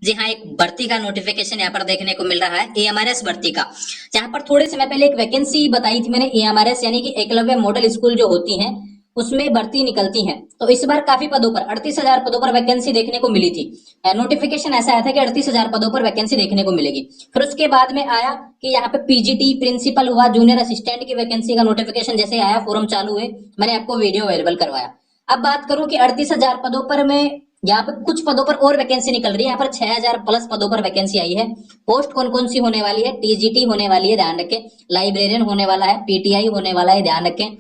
जी हाँ, एक भर्ती का नोटिफिकेशन यहाँ पर देखने को मिल रहा है, एएमआरएस भर्ती का। यहाँ पर थोड़े समय पहले एक वैकेंसी बताई थी मैंने, एएमआरएस यानी कि एकलव्य मॉडल स्कूल जो होती हैं उसमें भर्ती निकलती है। तो इस बार काफी पदों पर 38,000 पदों पर वैकेंसी देखने को मिली थी। नोटिफिकेशन ऐसा आया था कि 38,000 पदों पर वैकेंसी देखने को मिलेगी। फिर उसके बाद में आया कि यहाँ पे पीजीटी प्रिंसिपल हुआ, जूनियर असिस्टेंट की वैकेंसी का नोटिफिकेशन जैसे आया, फॉर्म चालू हुए, मैंने आपको वीडियो अवेलेबल करवाया। अब बात करूं कि 38,000 पदों पर में यहाँ पे कुछ पदों पर और वैकेंसी निकल रही है। यहाँ पर 6,000 प्लस पदों पर वैकेंसी आई है। पोस्ट कौन कौन सी होने वाली है? टीजीटी होने वाली है, ध्यान रखें। लाइब्रेरियन होने वाला है, पीटीआई होने वाला है, ध्यान रखें।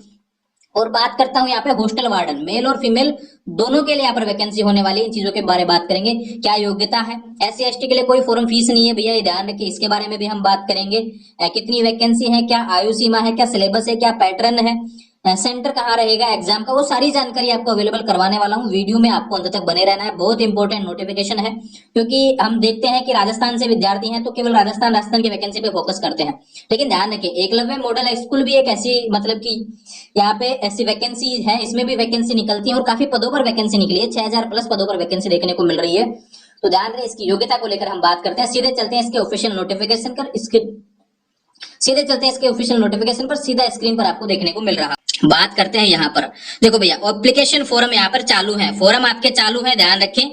और बात करता हूं यहाँ पे हॉस्टल वार्डन, मेल और फीमेल दोनों के लिए यहाँ पर वैकेंसी होने वाली है। इन चीजों के बारे में बात करेंगे। क्या योग्यता है? एससी एसटी के लिए कोई फॉर्म फीस नहीं है भैया, ये ध्यान रखिए। इसके बारे में भी हम बात करेंगे। कितनी वैकेंसी है, क्या आयु सीमा है, क्या सिलेबस है, क्या पैटर्न है, सेंटर कहाँ रहेगा एग्जाम का, वो सारी जानकारी आपको अवेलेबल करवाने वाला हूँ। वीडियो में आपको अंत तक बने रहना है। बहुत इंपॉर्टेंट नोटिफिकेशन है, क्योंकि हम देखते हैं कि राजस्थान से विद्यार्थी हैं तो केवल राजस्थान की वैकेंसी पे फोकस करते हैं। लेकिन ध्यान रखिए, एकलव्य मॉडल स्कूल भी एक ऐसी, मतलब कि यहाँ पे ऐसी वैकेंसी है, इसमें भी वैकेंसी निकलती है और काफी पदों पर वैकेंसी निकली है। 6,000 प्लस पदों पर वैकेंसी देखने को मिल रही है। तो ध्यान रहे, इसकी योग्यता को लेकर हम बात करते हैं। सीधे चलते हैं इसके ऑफिशियल नोटिफिकेशन पर। सीधा स्क्रीन पर आपको देखने को मिल रहा है। बात करते हैं यहाँ पर, देखो भैया, एप्लीकेशन फॉर्म यहाँ पर चालू है, फॉर्म आपके चालू है, ध्यान रखें।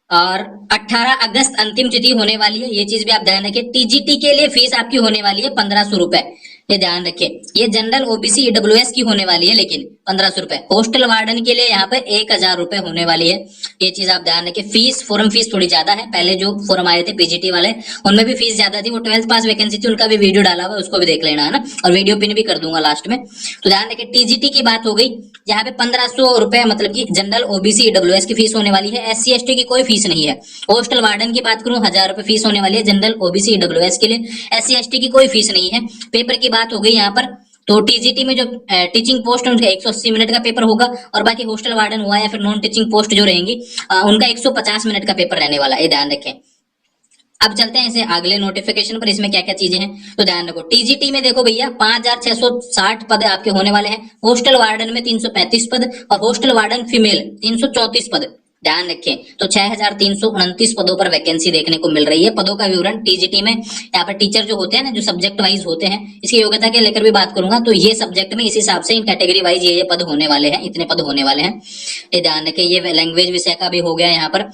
और 18 अगस्त अंतिम तिथि होने वाली है, ये चीज भी आप ध्यान रखें। टीजीटी के लिए फीस आपकी होने वाली है 1,500 रुपए, ये ध्यान रखें। ये जनरल ओबीसी ईडब्ल्यूएस की होने वाली है, लेकिन 1,500 रुपए। हॉस्टल वार्डन के लिए यहाँ पे 1,000 रुपए होने वाली है, ये चीज आप ध्यान रखें। फीस, फॉर्म फीस थोड़ी ज्यादा है। पहले जो फॉर्म आए थे पीजीटी वाले, उनमें भी फीस ज्यादा थी। वो 12th पास वैकेंसी थी, उनका भी वीडियो डाला हुआ है, उसको भी देख लेना है ना, और वीडियो पिन भी कर दूंगा लास्ट में। तो ध्यान रखें, टीजीटी की बात हो गई, यहाँ पे 1,500 रुपए मतलब की जनरल ओबीसी ईडब्ल्यूएस की फीस होने वाली है। एससी एसटी की कोई फीस नहीं है। हॉस्टल वार्डन की बात करूं, 1,000 रुपए फीस होने वाली है जनरल ओबीसी ईडब्ल्यूएस के लिए। एससी एसटी की कोई फीस नहीं है। पेपर की बात हो गई यहाँ पर, तो टीजीटी में जो टीचिंग पोस्ट है उनका 180 मिनट का पेपर होगा, और बाकी हॉस्टल वार्डन हुआ या फिर नॉन टीचिंग पोस्ट जो रहेंगी उनका 150 मिनट का पेपर रहने वाला है, ध्यान रखें। अब चलते हैं इसे अगले नोटिफिकेशन पर, इसमें क्या क्या चीजें हैं तो ध्यान रखो। टीजीटी में देखो भैया, 5,660 पद आपके होने वाले हैं। हॉस्टल वार्डन में 335 पद, और हॉस्टल वार्डन फीमेल 334 पद, ध्यान रखें। तो 6,329 पदों पर वैकेंसी देखने को मिल रही है। पदों का विवरण टीजीटी में, यहाँ पर टीचर जो होते हैं ना, जो सब्जेक्ट वाइज होते हैं, इसकी योग्यता के लेकर भी बात करूंगा। तो ये सब्जेक्ट में इस हिसाब से इन कैटेगरी वाइज ये पद होने वाले हैं, इतने पद होने वाले हैं, ये ध्यान रखें। ये लैंग्वेज विषय का भी हो गया यहाँ पर।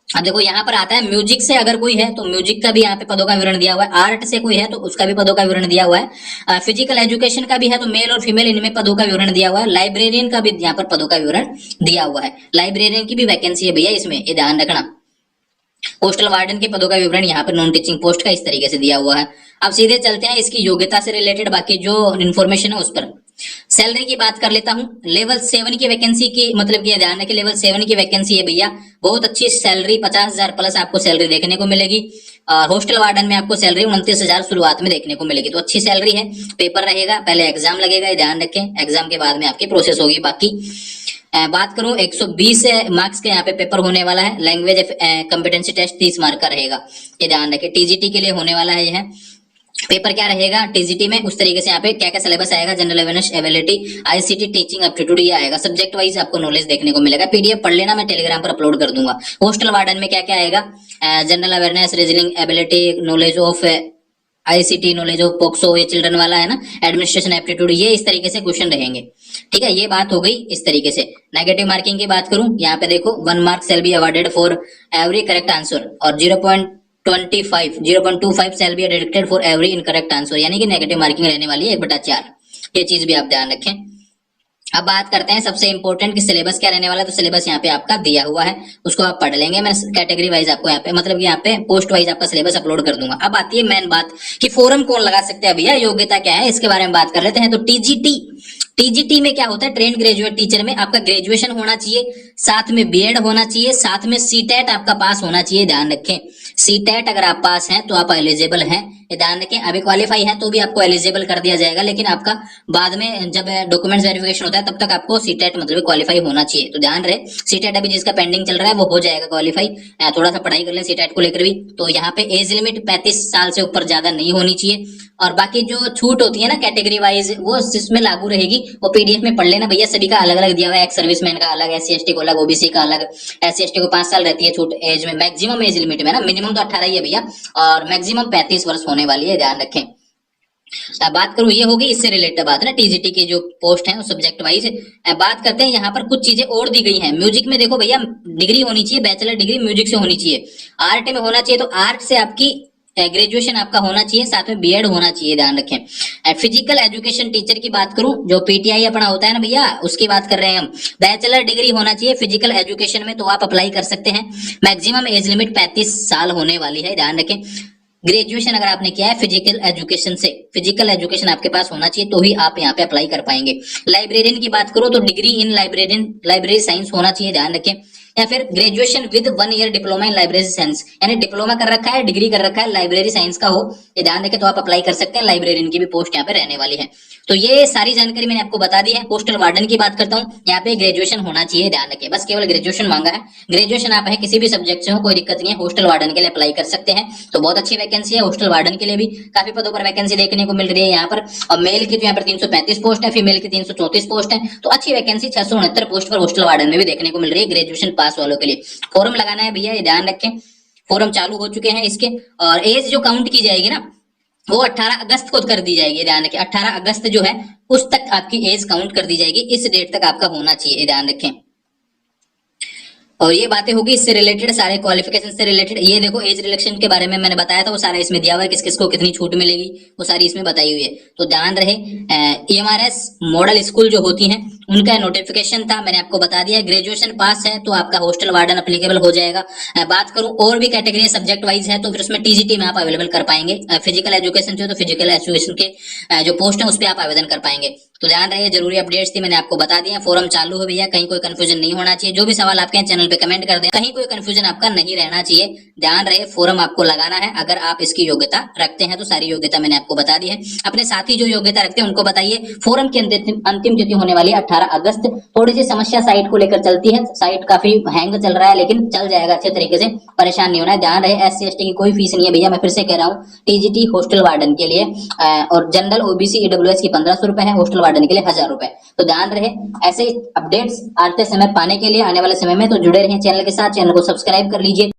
अब देखो यहाँ पर आता है म्यूजिक से अगर कोई है तो म्यूजिक का भी यहाँ पे पदों का विवरण दिया हुआ है। आर्ट से कोई है तो उसका भी पदों का विवरण दिया हुआ है। फिजिकल एजुकेशन का भी है तो मेल और फीमेल इनमें पदों का विवरण दिया हुआ है। लाइब्रेरियन का भी यहाँ पर पदों का विवरण दिया हुआ है। लाइब्रेरियन की भी वैकेंसी है भैया इसमें, ये ध्यान रखना। हॉस्टल वार्डन के पदों का विवरण यहाँ पर नॉन टीचिंग पोस्ट का इस तरीके से दिया हुआ है। अब सीधे चलते हैं इसकी योग्यता से रिलेटेड बाकी जो इन्फॉर्मेशन है उस पर। सैलरी की बात कर लेता हूं। लेवल 7 की वैकेंसी की, मतलब कि ध्यान रखिए, लेवल 7 की वैकेंसी है भैया। बहुत अच्छी सैलरी, 50,000 प्लस आपको सैलरी देखने को मिलेगी। हॉस्टल वार्डन में आपको सैलरी 29,000 शुरुआत में देखने को मिलेगी, तो अच्छी सैलरी है। पेपर रहेगा, पहले एग्जाम लगेगा, ये ध्यान रखें। एग्जाम के बाद में आपकी प्रोसेस होगी। बाकी बात करूं, 120 मार्क्स के यहाँ पे पेपर होने वाला है। लैंग्वेज कॉम्पिटेंसी टेस्ट 30 मार्क का रहेगा, ये ध्यान रखें। टीजीटी के लिए होने वाला है यह पेपर। क्या रहेगा टीजीटी में, उस तरीके से यहाँ पे क्या क्या सिलेबस आएगा, general awareness, ability, ICT, teaching aptitude, ये आएगा। सब्जेक्ट वाइज आपको नॉलेज देखने को मिलेगा। पीडीएफ पढ़ लेना, मैं टेलीग्राम पर अपलोड कर दूंगा। हॉस्टल वार्डन में क्या क्या आएगा, general awareness, reasoning ability, knowledge of ICT, knowledge of POCSO, ये चिल्ड्रन वाला है ना, एडमिनिस्ट्रेशन एप्टीट्यूड, ये इस तरीके से क्वेश्चन रहेंगे। ठीक है, ये बात हो गई इस तरीके से। नेगेटिव मार्किंग की बात करूं, यहाँ पे देखो 1 mark shall be awarded for every correct answer, और 0.25 shall be deducted for every incorrect answer, यानी कि नेगेटिव मार्किंग रहने वाली है 1/4। ये चीज भी आप ध्यान रखें। अब बात करते हैं सबसे इंपॉर्टेंट कि सिलेबस क्या रहने वाला है। तो सिलेबस यहाँ पे आपका दिया हुआ है, उसको आप पढ़ लेंगे। मैं कैटेगरी वाइज आपको यहाँ पे, मतलब कि यहाँ पे पोस्ट वाइज आपका सिलेबस अपलोड कर दूंगा। अब आती है मेन बात कि फॉर्म कौन लगा सकते हैं भैया, योग्यता क्या है, इसके बारे में बात कर लेते हैं। तो टीजीटी में क्या होता है, ट्रेंड ग्रेजुएट टीचर में आपका ग्रेजुएशन होना चाहिए, साथ में बीएड होना चाहिए, साथ में सीटेट आपका पास होना चाहिए, ध्यान रखें। सीटेट अगर आप पास हैं तो आप एलिजिबल हैं ये ध्यान रखें। अभी क्वालिफाई है तो भी आपको एलिजिबल कर दिया जाएगा, लेकिन आपका बाद में जब डॉक्यूमेंट्स वेरिफिकेशन होता है तब तक आपको सीटेट मतलब क्वालिफाई होना चाहिए। तो ध्यान रहे, सीटेट अभी जिसका पेंडिंग चल रहा है वो हो जाएगा क्वालिफाई। थोड़ा सा पढ़ाई कर लें सीटेट को लेकर भी। तो यहाँ पे एज लिमिट 35 साल से ऊपर ज्यादा नहीं होनी चाहिए, और बाकी जो छूट होती है ना कैटेगरी वाइज वो इसमें लागू रहेगी। वो पीडीएफ में पढ़ लेना भैया, सभी का अलग अलग दिया हुआ है। एक्स सर्विसमैन का अलग, SC ST को अलग, ओबीसी का अलग। SC ST को 5 साल रहती है छूट एज में, मैक्सिमम एज लिमिट में ना, मिनिमम तो 18 ही है भैया, और मैक्सिमम 35 वर्ष होने वाली है, ध्यान रखें। अब बात करूं, ये होगी इससे रिलेटेड बात ना, टीजीटी की जो पोस्ट है सब्जेक्ट वाइज। बात करते हैं यहाँ पर कुछ चीजें और दी गई हैं। म्यूजिक में देखो भैया, डिग्री होनी चाहिए, बैचलर डिग्री म्यूजिक से होनी चाहिए। आर्ट में होना चाहिए तो आर्ट से आपकी ग्रेजुएशन आपका होना चाहिए, साथ में बीएड होना चाहिए, ध्यान रखें। फिजिकल एजुकेशन टीचर की बात करूं, जो पीटीआई अपना होता है ना भैया, उसकी बात कर रहे हैं हम। बैचलर डिग्री होना चाहिए फिजिकल एजुकेशन में, तो आप अप्लाई कर सकते हैं। मैक्सिमम एज लिमिट 35 साल होने वाली है, ध्यान रखें। ग्रेजुएशन अगर आपने किया है फिजिकल एजुकेशन से, फिजिकल एजुकेशन आपके पास होना चाहिए तो ही आप यहाँ पे अप्लाई कर पाएंगे। लाइब्रेरियन की बात करो तो डिग्री इन लाइब्रेरी साइंस होना चाहिए, ध्यान रखें। या फिर graduation with 1 year diploma in library science, यानी डिप्लोमा कर रखा है, डिग्री कर रखा है, लाइब्रेरी साइंस का हो, ये ध्यान रखें, तो आप अप्लाई कर सकते हैं। लाइब्रेरियन की भी पोस्ट यहाँ पे रहने वाली है। तो ये सारी जानकारी मैंने आपको बता दी है। होस्टल वार्डन की बात करता हूँ, यहाँ पे ग्रेजुएशन होना चाहिए, ध्यान रखें, बस केवल ग्रेजुएशन मांगा है। ग्रेजुएशन आप है किसी भी सब्जेक्ट से हो, कोई दिक्कत नहीं है, होस्टल वार्डन के लिए अप्लाई कर सकते हैं। तो बहुत अच्छी वैकेंसी है होस्टल वार्डन के लिए भी, काफी पदों पर वैकेंसी देखने को मिल रही है यहाँ पर। और मेल की तो यहाँ पर 335 पोस्ट है, फीमेल की 334 पोस्ट है, तो अच्छी वैकेंसी 669 पोस्ट पर होस्टल वार्डन में भी देखने को मिल रही है ग्रेजुएशन पास वालों के लिए। फॉर्म लगाना है भैया, ये ध्यान रखें, फॉर्म चालू हो चुके हैं इसके। और एज जो काउंट की जाएगी ना वो 18 अगस्त को कर दी जाएगी, ध्यान रखें। 18 अगस्त जो है उस तक आपकी एज काउंट कर दी जाएगी, इस डेट तक आपका होना चाहिए, ध्यान रखें। और ये बातें होगी इससे रिलेटेड, सारे क्वालिफिकेशन से रिलेटेड। ये देखो एज रिलेक्शन के बारे में मैंने बताया था, वो सारा इसमें दिया हुआ है, किस किस को कितनी छूट मिलेगी वो सारी इसमें बताई हुई है। तो ध्यान रहे, EMRS मॉडल स्कूल जो होती हैं उनका नोटिफिकेशन था, मैंने आपको बता दिया। ग्रेजुएशन पास है तो आपका होस्टल वार्डन अप्लीकेबल हो जाएगा। बात करूं और भी कैटेगरी सब्जेक्ट वाइज है तो फिर उसमें टीजीटी में आप अवेलेबल कर पाएंगे। फिजिकल एजुकेशन से तो फिजिकल एजुकेशन के जो पोस्ट है उस पर आप आवेदन कर पाएंगे। तो ध्यान रहे, जरूरी अपडेट्स थी, मैंने आपको बता दिया। फोरम चालू है भैया, कहीं कोई कंफ्यूजन नहीं होना चाहिए। जो भी सवाल आपके हैं चैनल पे कमेंट कर दें, कहीं कोई कंफ्यूजन आपका नहीं रहना चाहिए। ध्यान रहे, फोरम आपको लगाना है, अगर आप इसकी योग्यता रखते हैं तो सारी योग्यता मैंने आपको बता दी है। अपने साथी जो योग्यता रखते हैं उनको बताइए। फोरम की अंतिम तिथि होने वाली है 18 अगस्त। थोड़ी सी समस्या साइट को लेकर चलती है, साइट काफी हैंग चल रहा है, लेकिन चल जाएगा अच्छे तरीके से, परेशान नहीं होना है। ध्यान रहे, SC ST की कोई फीस नहीं है भैया, मैं फिर से कह रहा हूँ, टीजीटी होस्टल वार्डन के लिए और जनरल OBC EWS की 1500 रुपए है, होस्टल वार्डन के लिए 1000 रुपए। तो ध्यान रहे, ऐसे अपडेट्स आते समय पाने के लिए आने वाले समय में तो जुड़े रहें चैनल के साथ, चैनल को सब्सक्राइब कर लीजिए।